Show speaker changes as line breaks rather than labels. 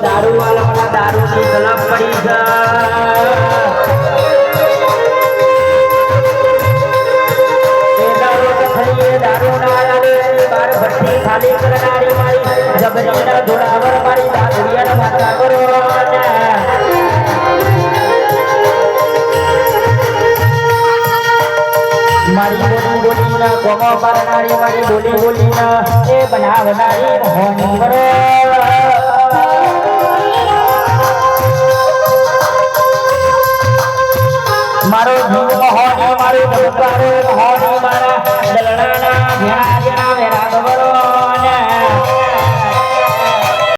દારૂ વાળા દારૂ ની તલબ પડી છે દારૂ ના આલે બાર ભટ્ટી ખાલી કરનારી મારી જબરી ના જોડાવર મારી દારૂડિયા માતા કરો મારી બોલી ના કોમો કરનારી મારી બોલી ના એ બનાવનારી મોહની કરો મારો જીવ મોહની મારો દરબારો મોહની મારા દલણાના